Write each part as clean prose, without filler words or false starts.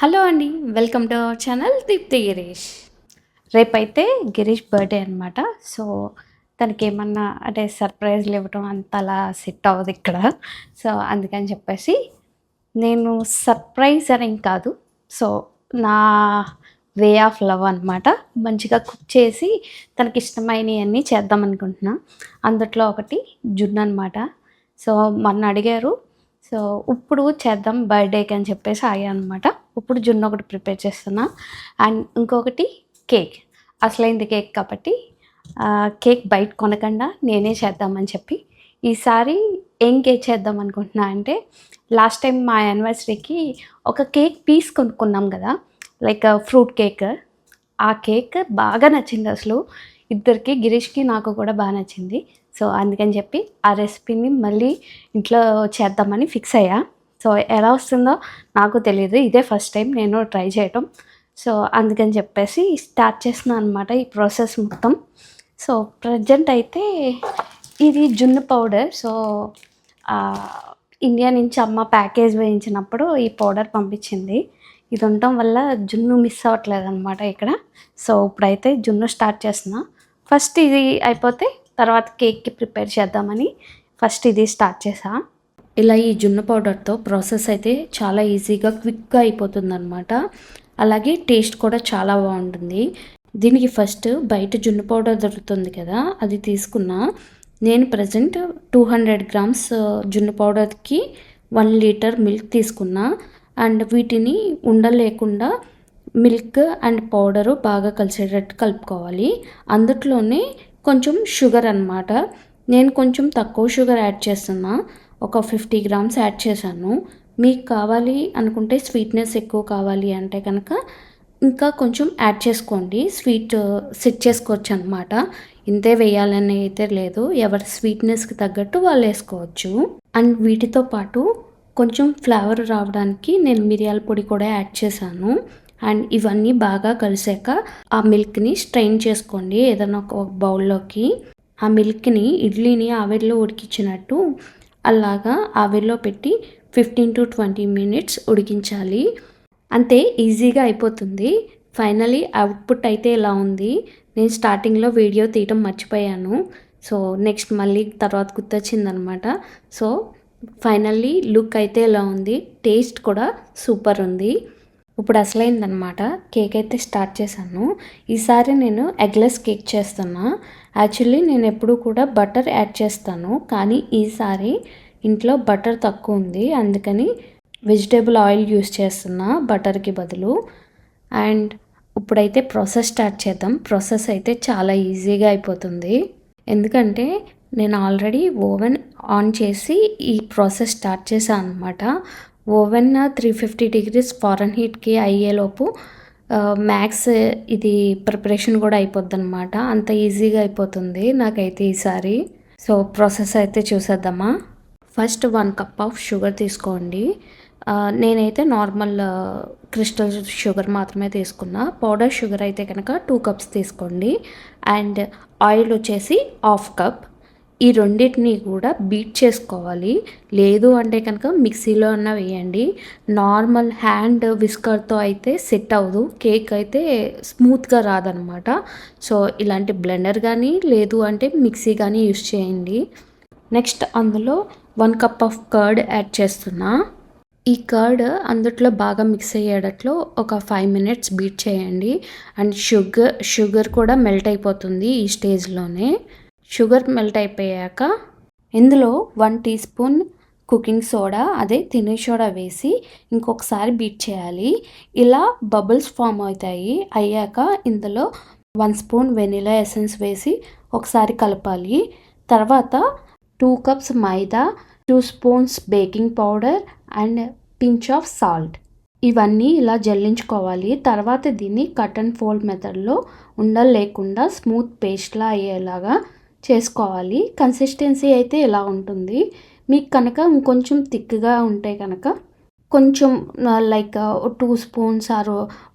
Hello అండి. Welcome to our channel Deepthi Girish. రేపైతే Girish birthday అనమాట. సో, తనకేమన్నా అంటే సర్ప్రైజ్‌లు ఇవ్వటం అంతలా సెట్ అవ్వదు ఇక్కడ. సో, అందుకని చెప్పేసి నేను సర్ప్రైజ్ అనేం కాదు. సో, నా వే ఆఫ్ లవ్ అనమాట. మంచిగా కుక్ చేసి తనకిష్టమైనయన్నీ చేద్దామనుకుంటున్నా. అందుట్లో ఒకటి జున్ననమాట. సో, మొన్న అడిగారు. సో, ఇప్పుడు చేద్దాం బర్త్‌డేకి అని చెప్పేసి ఆగాననమాట. ఇప్పుడు జున్ను ఒకటి ప్రిపేర్ చేస్తున్నా. అండ్ ఇంకొకటి కేక్. అసలైంది కేక్ కాబట్టి కేక్ బయట కొనకుండా నేనే చేద్దామని చెప్పి ఈసారి ఏం కేక్ చేద్దాం అనుకుంటున్నా అంటే లాస్ట్ టైం మా యానివర్సరీకి ఒక కేక్ పీస్ కొనుక్కున్నాం కదా, లైక్ ఫ్రూట్ కేక్. ఆ కేక్ బాగా నచ్చింది అసలు ఇద్దరికి, గిరీష్కి నాకు కూడా బాగా నచ్చింది. సో అందుకని చెప్పి ఆ రెసిపీని మళ్ళీ ఇంట్లో చేద్దామని ఫిక్స్ అయ్యా. సో ఎలా వస్తుందో నాకు తెలియదు, ఇదే ఫస్ట్ టైం నేను ట్రై చేయటం. సో అందుకని చెప్పేసి స్టార్ట్ చేస్తున్నాను అనమాట ఈ ప్రాసెస్ మొత్తం. సో ప్రజెంట్ అయితే ఇది జున్ను పౌడర్. సో ఇండియా నుంచి అమ్మ ప్యాకేజ్ వేయించినప్పుడు ఈ పౌడర్ పంపించింది. ఇది ఉండటం వల్ల జున్ను మిస్ అవ్వట్లేదు అనమాట ఇక్కడ. సో ఇప్పుడైతే జున్ను స్టార్ట్ చేస్తున్నా. ఫస్ట్ ఇది అయిపోతే తర్వాత కేక్కి ప్రిపేర్ చేద్దామని ఫస్ట్ ఇది స్టార్ట్ చేసా. ఇలా ఈ జున్ను పౌడర్తో ప్రాసెస్ అయితే చాలా ఈజీగా క్విక్గా అయిపోతుంది అనమాట. అలాగే టేస్ట్ కూడా చాలా బాగుంటుంది. దీనికి ఫస్ట్ బయట జున్ను పౌడర్ దొరుకుతుంది కదా, అది తీసుకున్నా. నేను ప్రజెంట్ 200 గ్రామ్స్ జున్ను పౌడర్కి 1 లీటర్ మిల్క్ తీసుకున్నా. అండ్ వీటిని ఉండలేకుండా మిల్క్ అండ్ పౌడరు బాగా కలిసేటట్టు కలుపుకోవాలి. అందులోనే కొంచెం షుగర్ అనమాట. నేను కొంచెం తక్కువ షుగర్ యాడ్ చేస్తున్నా, ఒక 50 గ్రామ్స్ యాడ్ చేశాను. మీకు కావాలి అనుకుంటే స్వీట్నెస్ ఎక్కువ కావాలి అంటే కనుక ఇంకా కొంచెం యాడ్ చేసుకోండి, స్వీట్ సెట్ చేసుకోవచ్చు అనమాట. ఇంతే వేయాలని అయితే లేదు, ఎవరి స్వీట్నెస్కి తగ్గట్టు వాళ్ళు వేసుకోవచ్చు. అండ్ వీటితో పాటు కొంచెం ఫ్లేవర్ రావడానికి నేను మిరియాల పొడి కూడా యాడ్ చేశాను. అండ్ ఇవన్నీ బాగా కలిసాక ఆ మిల్క్ని స్ట్రెయిన్ చేసుకోండి ఏదైనా ఒక బౌల్లోకి. ఆ మిల్క్ని ఇడ్లీని ఆవిరిలో ఉడికించినట్టు అలాగా ఆవిరిలో పెట్టి 15 to 20 మినిట్స్ ఉడికించాలి. అంతే, ఈజీగా అయిపోతుంది. ఫైనలీ అవుట్పుట్ అయితే ఇలా ఉంది. నేను స్టార్టింగ్లో వీడియో తీయటం మర్చిపోయాను. సో నెక్స్ట్ మళ్ళీ తర్వాత గుర్తొచ్చిందనమాట. సో ఫైనల్లీ లుక్ అయితే ఇలా ఉంది, టేస్ట్ కూడా సూపర్ ఉంది. ఇప్పుడు అసలైందనమాట, కేక్ అయితే స్టార్ట్ చేశాను. ఈసారి నేను ఎగ్లెస్ కేక్ చేస్తున్నా. యాక్చువల్లీ నేను ఎప్పుడు కూడా బటర్ యాడ్ చేస్తాను, కానీ ఈసారి ఇంట్లో బటర్ తక్కువ ఉంది, అందుకని వెజిటేబుల్ ఆయిల్ యూస్ చేస్తున్నా బటర్కి బదులు. అండ్ ఇప్పుడైతే ప్రాసెస్ స్టార్ట్ చేద్దాం. ప్రాసెస్ అయితే చాలా ఈజీగా అయిపోతుంది, ఎందుకంటే నేను ఆల్రెడీ ఓవెన్ ఆన్ చేసి ఈ ప్రాసెస్ స్టార్ట్ చేశాను అనమాట. ఓవెన్ 350 degrees ఫారెన్హీట్కి అయ్యేలోపు మ్యాక్స్ ఇది ప్రిపరేషన్ కూడా అయిపోద్ది అనమాట. అంత ఈజీగా అయిపోతుంది నాకైతే ఈసారి. సో ప్రాసెస్ అయితే చూసేద్దామా. ఫస్ట్ 1 కప్ ఆఫ్ షుగర్ తీసుకోండి. నేనైతే నార్మల్ క్రిస్టల్ షుగర్ మాత్రమే తీసుకున్నా. పౌడర్ షుగర్ అయితే కనుక 2 కప్స్ తీసుకోండి. అండ్ ఆయిల్ వచ్చేసి 1/2 కప్. ఈ రెండింటిని కూడా బీట్ చేసుకోవాలి. లేదు అంటే కనుక మిక్సీలో అన్నా వేయండి. నార్మల్ హ్యాండ్ విస్కర్తో అయితే సెట్ అవ్వదు, కేక్ అయితే స్మూత్గా రాదనమాట. సో ఇలాంటి బ్లెండర్ కానీ లేదు అంటే మిక్సీ కానీ యూస్ చేయండి. నెక్స్ట్ అందులో 1 కప్ ఆఫ్ కర్డ్ యాడ్ చేస్తున్నా. ఈ కర్డ్ అందుట్లో బాగా మిక్స్ అయ్యేటట్లు ఒక 5 మినిట్స్ బీట్ చేయండి. అండ్ షుగర్ కూడా మెల్ట్ అయిపోతుంది ఈ స్టేజ్లోనే. షుగర్ మెల్ట్ అయిపోయాక ఇందులో 1 టీ స్పూన్ కుకింగ్ సోడా, అదే తినే సోడా వేసి ఇంకొకసారి బీట్ చేయాలి. ఇలా బబుల్స్ ఫామ్ అవుతాయి. అయ్యాక ఇందులో 1 స్పూన్ వెనిలా ఎసెన్స్ వేసి ఒకసారి కలపాలి. తర్వాత 2 cups maida, 2 spoons baking powder and pinch of salt, ఇవన్నీ ఇలా జల్లించుకోవాలి. తర్వాత దీన్ని కట్ అండ్ ఫోల్డ్ మెథడ్లో ఉండలు లేకుండా స్మూత్ పేస్ట్లా అయ్యేలాగా చేసుకోవాలి. కన్సిస్టెన్సీ అయితే ఇలా ఉంటుంది. మీకు కనుక ఇంకొంచెం థిక్గా ఉంటే కనుక కొంచెం like 2 spoons or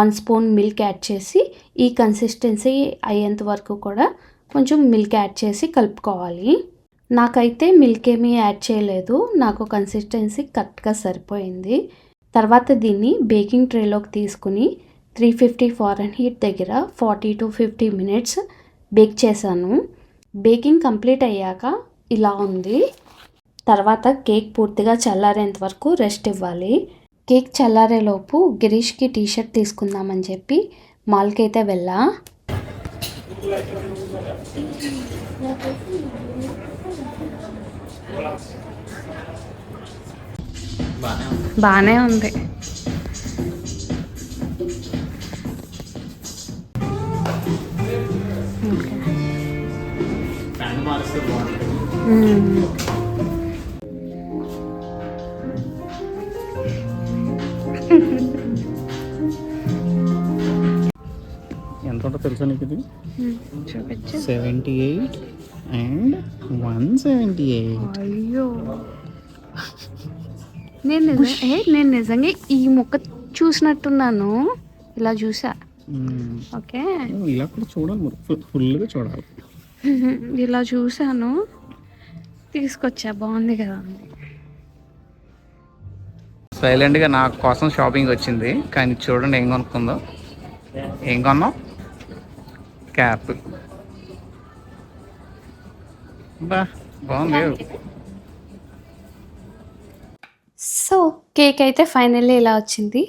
1 spoon milk add చేసి ఈ కన్సిస్టెన్సీ అయ్యేంత వరకు కూడా కొంచెం మిల్క్ యాడ్ చేసి కలుపుకోవాలి. నాకైతే మిల్క్ ఏమీ యాడ్ చేయలేదు, నాకు కన్సిస్టెన్సీ కరెక్ట్గా సరిపోయింది. తర్వాత దీన్ని బేకింగ్ ట్రేలోకి తీసుకుని 350 ఫారెన్హీట్ దగ్గర 40 to 50 మినిట్స్ బేక్ చేశాను. బేకింగ్ కంప్లీట్ అయ్యాక ఇలా ఉంది. తర్వాత కేక్ పూర్తిగా చల్లారేంత వరకు రెస్ట్ ఇవ్వాలి. కేక్ చల్లారేలోపు గిరీష్కి టీషర్ట్ తీసుకుందామని చెప్పి మాల్కి అయితే వెళ్ళా. బాగానే ఉంది. ఎంత ఉంటుందో తెలుసా నీకు ఇది? చూపించు. 78 and 178. అయ్యో, నేను నిజంగా ఈ ముక్క చూసినట్టున్నాను. ఇలా చూసా. ఓకే, ఇలా కూడా చూడాలి, మరి ఫుల్గా చూడాలి. ఇలా చూసాను, తీసుకొచ్చా. బాగుంది కదా. సైలెంట్గా నా కోసం షాపింగ్ వచ్చింది, కానీ చూడండి ఏం కొనుక్కుందో. ఏం కొన్నాం? క్యాప్. బాగుంది. సో కేక్ అయితే ఫైనల్లీ ఇలా వచ్చింది.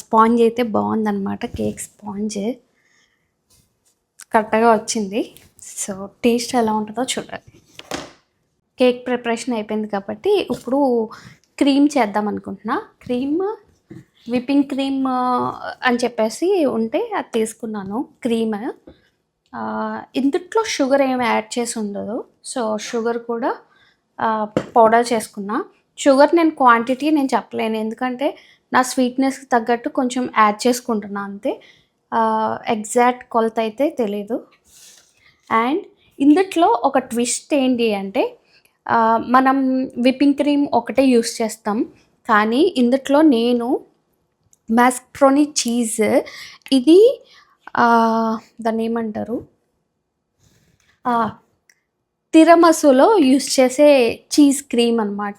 స్పాంజ్ అయితే బాగుందన్నమాట. కేక్ స్పాంజ్ కరెక్ట్గా వచ్చింది. సో టేస్ట్ ఎలా ఉంటుందో చూడాలి. కేక్ ప్రిపరేషన్ అయిపోయింది కాబట్టి ఇప్పుడు క్రీమ్ చేద్దాం అనుకుంటున్నా. విప్పింగ్ క్రీమ్ అని చెప్పేసి ఉంటే అది తీసుకున్నాను. క్రీమ్ ఇందుట్లో షుగర్ ఏమి యాడ్ చేసి ఉండదు. సో షుగర్ కూడా పౌడర్ చేసుకున్నా. షుగర్ క్వాంటిటీ నేను చెప్పలేను, ఎందుకంటే నా స్వీట్నెస్కి తగ్గట్టు కొంచెం యాడ్ చేసుకుంటున్నా అంతే. ఎగ్జాక్ట్ కొలత అయితే తెలీదు. అండ్ ఇందుట్లో ఒక ట్విస్ట్ ఏంటి అంటే, మనం విప్పింగ్ క్రీమ్ ఒకటే యూస్ చేస్తాం, కానీ ఇందుట్లో నేను మాస్క్రోనీ చీజ్, ఇది దాన్ని ఏమంటారు, తిరమసులో యూస్ చేసే చీజ్ క్రీమ్ అనమాట.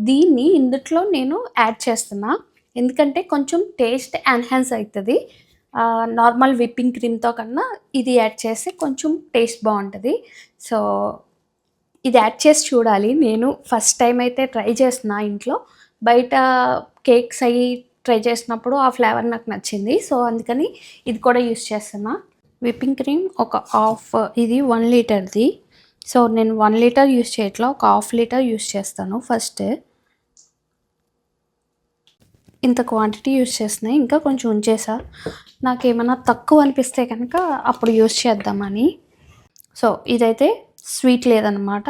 దీన్ని ఇందుట్లో నేను యాడ్ చేస్తున్నా, ఎందుకంటే కొంచెం టేస్ట్ ఎన్హాన్స్ అవుతుంది. నార్మల్ విప్పింగ్ క్రీమ్తో కన్నా ఇది యాడ్ చేస్తే కొంచెం టేస్ట్ బాగుంటుంది. సో ఇది యాడ్ చేసి చూడాలి. నేను ఫస్ట్ టైం అయితే ట్రై చేస్తున్నా ఇంట్లో. బయట కేక్స్ అవి ట్రై చేసినప్పుడు ఆ ఫ్లేవర్ నాకు నచ్చింది. సో అందుకని ఇది కూడా యూస్ చేస్తున్నా. విప్పింగ్ క్రీమ్ ఒక హాఫ్, ఇది 1 లీటర్ది. సో నేను 1 లీటర్ యూస్ చేయట్లా, ఒక హాఫ్ లీటర్ యూస్ చేస్తాను. ఫస్ట్ ఇంత క్వాంటిటీ యూస్ చేస్తున్నాయి, ఇంకా కొంచెం ఉంచేసా. నాకేమైనా తక్కువ అనిపిస్తే కనుక అప్పుడు యూస్ చేద్దామని. సో ఇదైతే స్వీట్ లేదనమాట,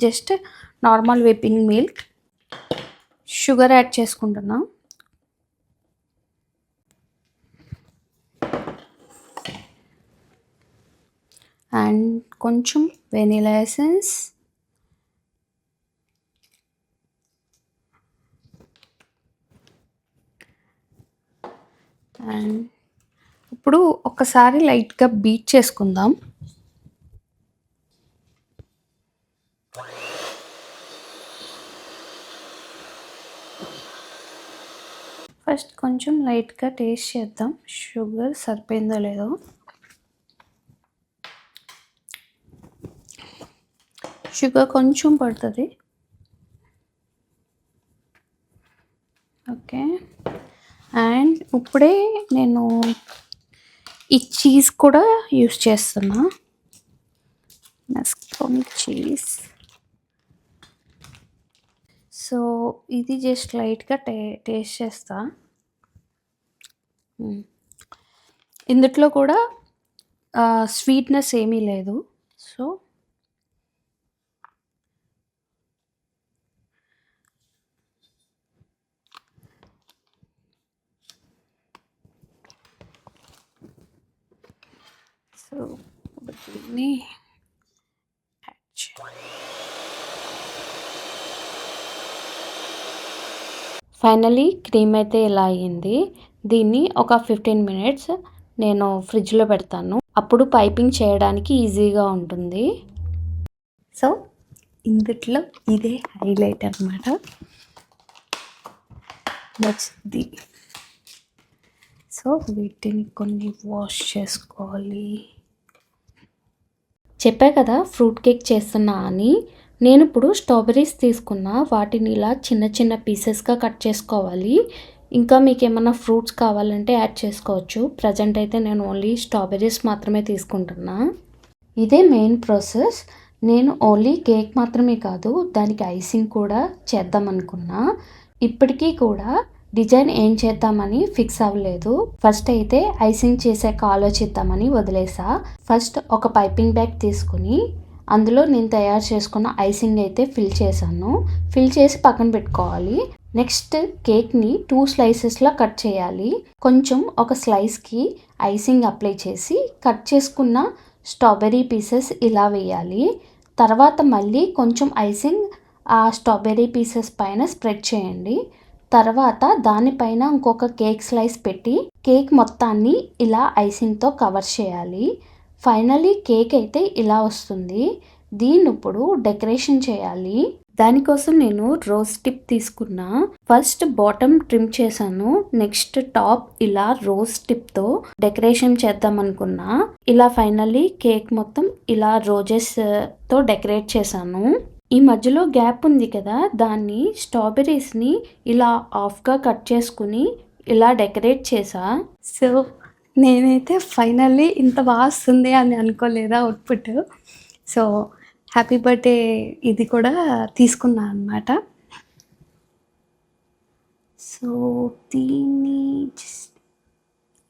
just normal whipping milk. Sugar add చేసుకుంటున్నా. అండ్ కొంచెం వెనిలా ఎసెన్స్, అండ్ ఇప్పుడు ఒకసారి లైట్గా బీట్ చేసుకుందాం. ఫస్ట్ కొంచెం లైట్గా టేస్ట్ చేద్దాం, షుగర్ సరిపోయిందో లేదో. షుగర్ కొంచెం పడుతుంది. ఓకే, అండ్ ఇప్పుడే నేను ఈ చీజ్ కూడా యూస్ చేస్తున్నా, మాస్క్రోనీ చీజ్. సో ఇది జస్ట్ లైట్గా టేస్ట్ చేస్తా. ఇందుట్లో కూడా స్వీట్నెస్ ఏమీ లేదు. సో దీన్ని ఫైనలీ క్రీమ్ అయితే ఇలా అయ్యింది. దీన్ని ఒక 15 మినిట్స్ నేను ఫ్రిడ్జ్లో పెడతాను, అప్పుడు పైపింగ్ చేయడానికి ఈజీగా ఉంటుంది. సో ఇందుట్లో ఇదే హైలైట్ అన్నమాట. That's the. సో వీటిని కొన్ని వాష్ చేసుకోవాలి. చెప్పా కదా ఫ్రూట్ కేక్ చేస్తున్నా అని. నేను ఇప్పుడు స్ట్రాబెర్రీస్ తీసుకున్నా, వాటిని ఇలా చిన్న చిన్న పీసెస్గా కట్ చేసుకోవాలి. ఇంకా మీకు ఏమైనా ఫ్రూట్స్ కావాలంటే యాడ్ చేసుకోవచ్చు. ప్రజెంట్ అయితే నేను ఓన్లీ స్ట్రాబెర్రీస్ మాత్రమే తీసుకుంటున్నా. ఇదే మెయిన్ ప్రాసెస్. నేను ఓన్లీ కేక్ మాత్రమే కాదు, దానికి ఐసింగ్ కూడా చేద్దాం అనుకున్నా. ఇప్పటికీ కూడా డిజైన్ ఏం చేద్దామని ఫిక్స్ అవ్వలేదు. ఫస్ట్ అయితే ఐసింగ్ చేసాక ఆలోచిద్దామని వదిలేసా. ఫస్ట్ ఒక పైపింగ్ బ్యాగ్ తీసుకుని అందులో నేను తయారు చేసుకున్న ఐసింగ్ అయితే ఫిల్ చేశాను. ఫిల్ చేసి పక్కన పెట్టుకోవాలి. నెక్స్ట్ కేక్ని 2 స్లైసెస్లా కట్ చేయాలి. కొంచెం ఒక స్లైస్కి ఐసింగ్ అప్లై చేసి కట్ చేసుకున్న స్ట్రాబెర్రీ పీసెస్ ఇలా వేయాలి. తర్వాత మళ్ళీ కొంచెం ఐసింగ్ ఆ స్ట్రాబెర్రీ పీసెస్ పైన స్ప్రెడ్ చేయండి. తర్వాత దానిపైన ఇంకొక కేక్ స్లైస్ పెట్టి కేక్ మొత్తాన్ని ఇలా ఐసింగ్తో కవర్ చేయాలి. ఫైనలీ కేక్ అయితే ఇలా వస్తుంది. దీన్ని ఇప్పుడు డెకరేషన్ చేయాలి. దానికోసం నేను రోజ్ టిప్ తీసుకున్నా. ఫస్ట్ బాటమ్ ట్రిమ్ చేశాను. నెక్స్ట్ టాప్ ఇలా రోజ్ టిప్తో డెకరేషన్ చేద్దాం అనుకున్నా. ఇలా ఫైనల్లీ కేక్ మొత్తం ఇలా రోజెస్తో డెకరేట్ చేశాను. ఈ మధ్యలో గ్యాప్ ఉంది కదా, దాన్ని స్ట్రాబెర్రీస్ని ఇలా హాఫ్గా కట్ చేసుకుని ఇలా డెకరేట్ చేసా. సో నేనైతే ఫైనల్లీ ఇంత బాగా వస్తుంది అని అనుకోలేదా అవుట్పుట్. సో హ్యాపీ బర్త్డే ఇది కూడా తీసుకున్నా అనమాట. సో దీన్ని జస్ట్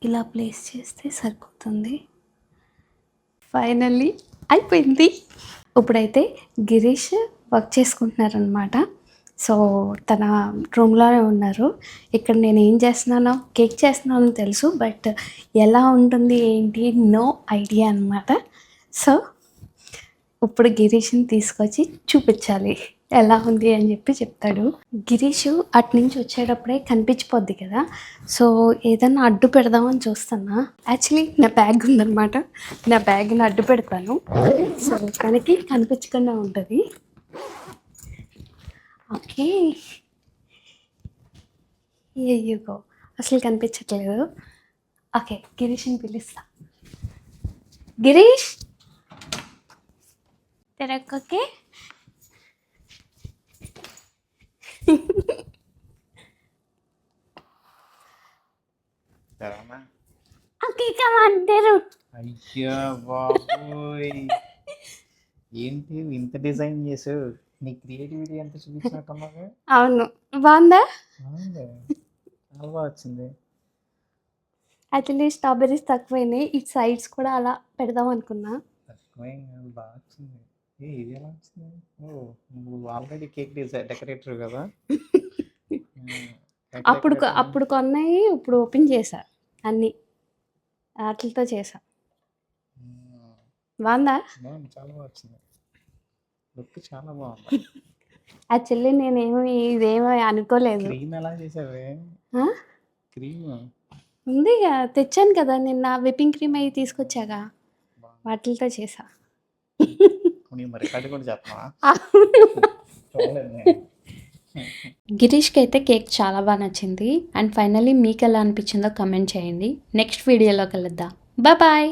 ఇలా ప్లేస్ చేస్తే సరిపోతుంది. ఫైనల్లీ అయిపోయింది. ఇప్పుడైతే గిరీష్ వర్క్ చేసుకుంటున్నారనమాట. సో తన రూమ్లోనే ఉన్నారు. ఇక్కడ నేను ఏం చేస్తున్నానో, కేక్ చేస్తున్నానో తెలుసు, బట్ ఎలా ఉంటుంది ఏంటి నో ఐడియా అనమాట. సో ఇప్పుడు గిరీష్ని తీసుకొచ్చి చూపించాలి ఎలా ఉంది అని చెప్పి చెప్తాడు. గిరీష్ అటు నుంచి వచ్చేటప్పుడే కనిపించిపోద్ది కదా, సో ఏదన్నా అడ్డు పెడదామని చూస్తున్నా. యాక్చువల్లీ నా బ్యాగ్ ఉందన్నమాట, నా బ్యాగ్ని అడ్డు పెడతాను. సో తనకి కనిపించకుండా ఉంటుంది. ఓకే, అయ్యో అసలు కనిపించట్లేదు. ఓకే, గిరీష్ని పిలుస్తా. గిరీష్ తెరక్కే. ఓకే కమాన్ తెరు. అయ్యా బాబోయ్, ఏంటి ఇంత డిజైన్ చేసావు? నీ క్రియేటివిటీ ఎంత చూపించినట్టున్నావు. అవును, బాగుందా? చాలా బాగా వచ్చింది. యాక్చువల్లీ స్ట్రాబెర్రీస్ తక్కువైనాయి, ఈ సైడ్స్ కూడా అలా పెడదాం అనుకున్నా. తక్కువైంది, బాగా వచ్చింది. ఇది ఎలా వచ్చింది? ఓ, నువ్వు ఆల్రెడీ కేక్ డెకరేటర్ కదా. అప్పుడు కొన్నాయి, ఇప్పుడు ఓపెన్ చేశా అన్నీ వాటితో చేసా. బాగుందా? చాలా బాగా వచ్చింది, లుక్ చాలా బాగుంది. యాక్చువల్లీ ఇదేమో అనుకోలేదు. క్రీమ్ ఎలా చేసావే? క్రీమ్ ఉంది తెచ్చాను కదా నిన్న, విప్పింగ్ క్రీమ్ అవి తీసుకొచ్చాగా, వాటితో చేసా. గిరీష్కి అయితే కేక్ చాలా బాగా నచ్చింది. అండ్ ఫైనల్లీ మీకు ఎలా అనిపించిందో కమెంట్ చేయండి. నెక్స్ట్ వీడియోలో కలుద్దాం. బాయ్.